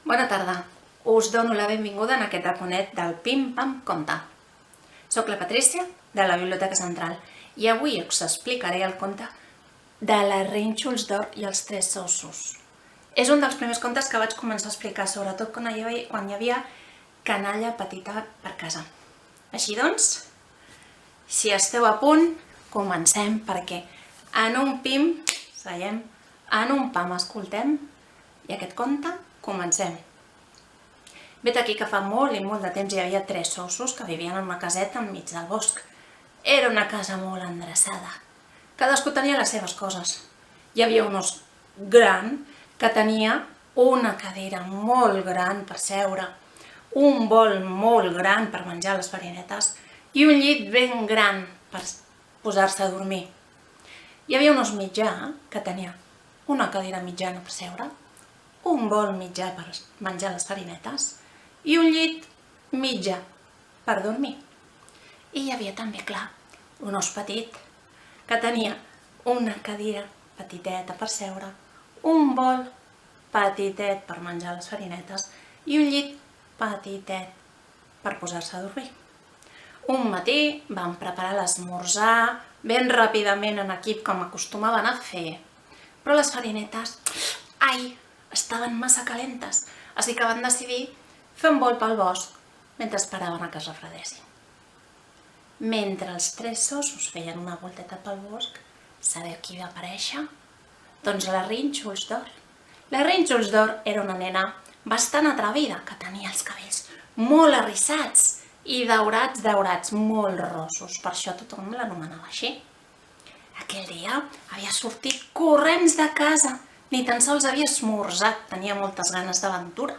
Bona tarda. Us dono la benvinguda en aquest raconet del Pim Pam Conte. Soc la Patrícia, de la Biblioteca Central, i avui us explicaré el conte de la Rínxols d'Or i els Tres Ossos. És un dels primers contes que vaig començar a explicar, sobretot quan hi havia canalla petita per casa. Així doncs, si esteu a punt, comencem, perquè en un pim seiem, en un pam escoltem, i aquest conte comencem. Vet aquí que fa molt i molt de temps hi havia tres ossos que vivien en una caseta enmig del bosc. Era una casa molt endreçada. Cadascú tenia les seves coses. Hi havia un os gran que tenia una cadira molt gran per seure, un bol molt gran per menjar les farinetes i un llit ben gran per posar-se a dormir. Hi havia un os mitjà que tenia una cadira mitjana per seure, un bol mitjà per menjar les farinetes i un llit mitjà per dormir. I hi havia també, clar, un os petit que tenia una cadira petiteta per seure, un bol petitet per menjar les farinetes i un llit petitet per posar-se a dormir. Un matí van preparar l'esmorzar ben ràpidament en equip com acostumaven a fer, però les farinetes, estaven massa calentes, així que van decidir fer un volt pel bosc mentre esperaven que es refredessin. Mentre els tres ossos feien una volteta pel bosc, sabeu qui va aparèixer? Doncs la Rínxols d'Or. La Rínxols d'Or era una nena bastant atrevida, que tenia els cabells molt arrissats i daurats, molt rossos, per això tothom l'anomenava així. Aquell dia havia sortit corrents de casa, ni tan sols havia esmorzat, tenia moltes ganes d'aventura.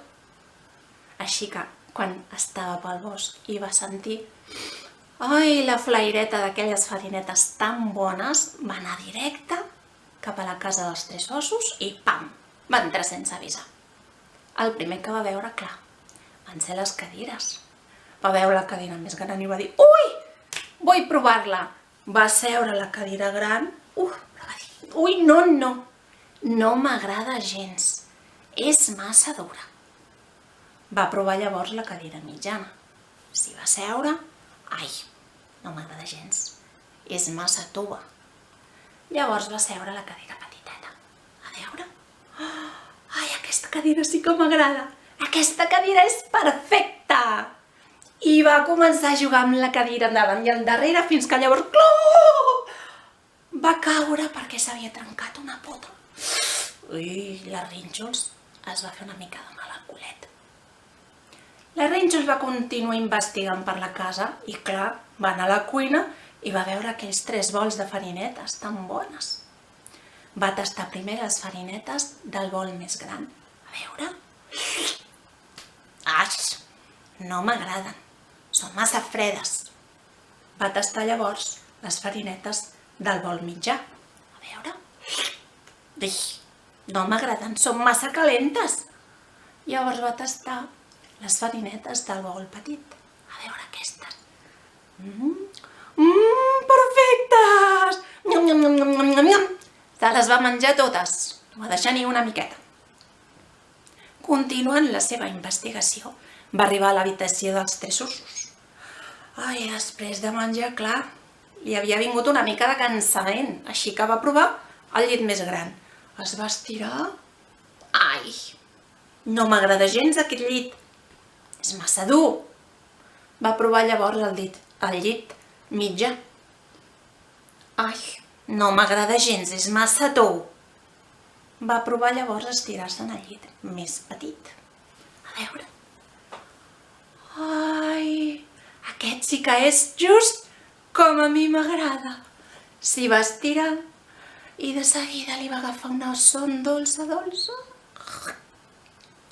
Així que, quan estava pel bosc i va sentir la flaireta d'aquelles farinetes tan bones, va anar directe cap a la casa dels tres ossos i pam! Va entrar sense avisar. El primer que va veure, clar, van ser les cadires. Va veure la cadira més gran i va dir: ui, vull provar-la! Va seure a la cadira gran, va dir: ui, no m'agrada gens, és massa dura. Va provar llavors la cadira mitjana. S'hi va seure, no m'agrada gens, és massa tova. Llavors va seure a la cadira petiteta. A veure, aquesta cadira sí que m'agrada, aquesta cadira és perfecta! I va començar a jugar amb la cadira endavant i endarrere fins que llavors va caure perquè s'havia trencat una pota. La Rínxols es va fer una mica de mal al culet. La Rínxols va continuar investigant per la casa i, clar, va anar a la cuina i va veure aquells tres bols de farinetes tan bones. Va tastar primer les farinetes del bol més gran. A veure... no m'agraden, són massa fredes. Va tastar llavors les farinetes del bol mitjà. A veure... no m'agraden, són massa calentes. Llavors va tastar les farinetes del bol petit. A veure aquestes. Perfectes! Se les va menjar totes, no va deixar ni una miqueta. Continuant la seva investigació, va arribar a l'habitació dels tres ossos. Després de menjar, clar, li havia vingut una mica de cansament, així que va provar el llit més gran. Es va estirar... no m'agrada gens aquest llit, és massa dur. Va provar llavors el llit mitjà. No m'agrada gens, és massa tou. Va provar llavors estirar-se en el llit més petit. A veure... aquest sí que és just com a mi m'agrada. S'hi va estirar i de seguida li va agafar una son dolça.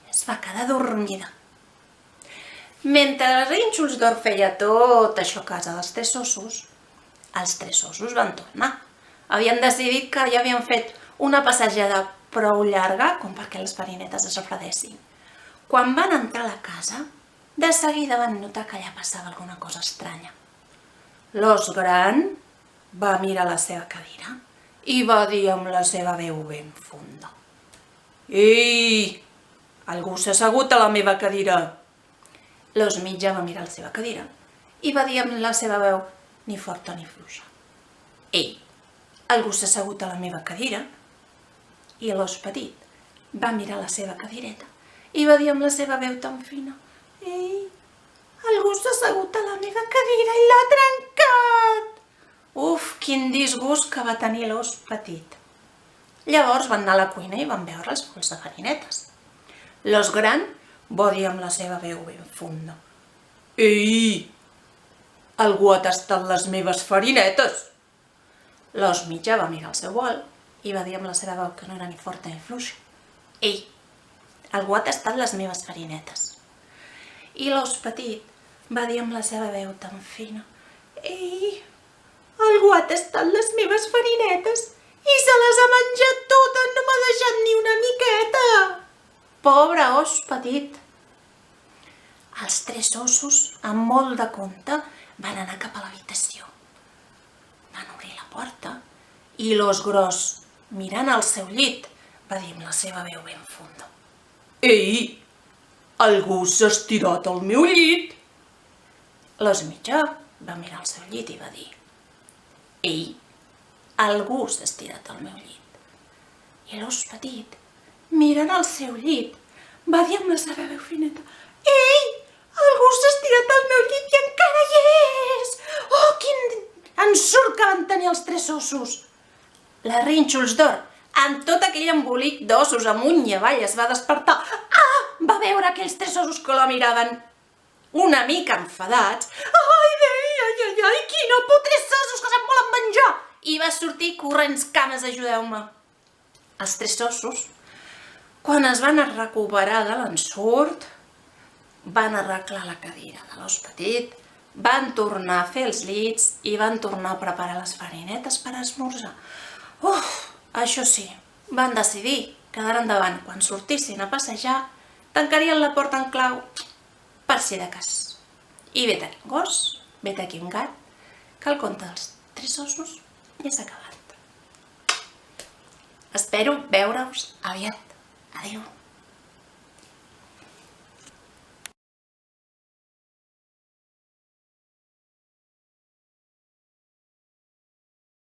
Es va quedar dormida. Mentre la Rínxols d'Or feia tot això a casa dels tres ossos, els tres ossos van tornar. Havien decidit que ja havien fet una passejada prou llarga com perquè les farinetes es refredessin. Quan van entrar a la casa, de seguida van notar que allà passava alguna cosa estranya. L'os gran va mirar la seva cadira i va dir amb la seva veu ben fonda: algú s'ha assegut a la meva cadira. L'os mitjà va mirar la seva cadira i va dir amb la seva veu ni forta ni fluixa: ei, algú s'ha assegut a la meva cadira. I l'os petit va mirar la seva cadireta i va dir amb la seva veu tan fina: ei, algú s'ha assegut a la meva cadira i l'ha trencat. Uf, quin disgust que va tenir l'os petit. Llavors van anar a la cuina i van veure els bols de farinetes. L'os gran va dir amb la seva veu ben fonda: ei, algú ha tastat les meves farinetes. L'os mitjà va mirar el seu bol i va dir amb la seva veu que no era ni forta ni fluixa: ei, algú ha tastat les meves farinetes. I l'os petit va dir amb la seva veu tan fina: ei, algú ha tastat les meves farinetes i se les ha menjat totes, no m'ha deixat ni una miqueta. Pobre os petit. Els 3 ossos, amb molt de compte, van anar cap a l'habitació. Van obrir la porta i l'os gros, mirant al seu llit, va dir amb la seva veu ben fonda: ei, algú s'ha estirat al meu llit. L'os mitjà va mirar al seu llit i va dir: ei, algú s'ha estirat al meu llit. I l'os petit, mirant al seu llit, va dir amb la seva veu fineta: ei, algú s'ha estirat al meu llit i encara hi és. Oh, quin ensurt que van tenir els 3 ossos. La Rínxols d'Or, amb tot aquell embolic d'ossos amunt i avall, es va despertar. Va veure aquells 3 ossos que la miraven una mica enfadats. Ai, quina por, 3 ossos que se'n volen menjar! I va sortir corrents: cames, ajudeu-me. Els 3 ossos, quan es van recuperar de l'ensurt, van arreglar la cadira de l'os petit, van tornar a fer els llits i van tornar a preparar les farinetes per esmorzar. Això sí, van decidir que d'ara endavant, quan sortissin a passejar, tancarien la porta en clau per si de cas. I vet aquí un gos, vet aquí un gat, que el conte dels 3 ossos ja s'ha acabat. Espero veure-us aviat. Adéu.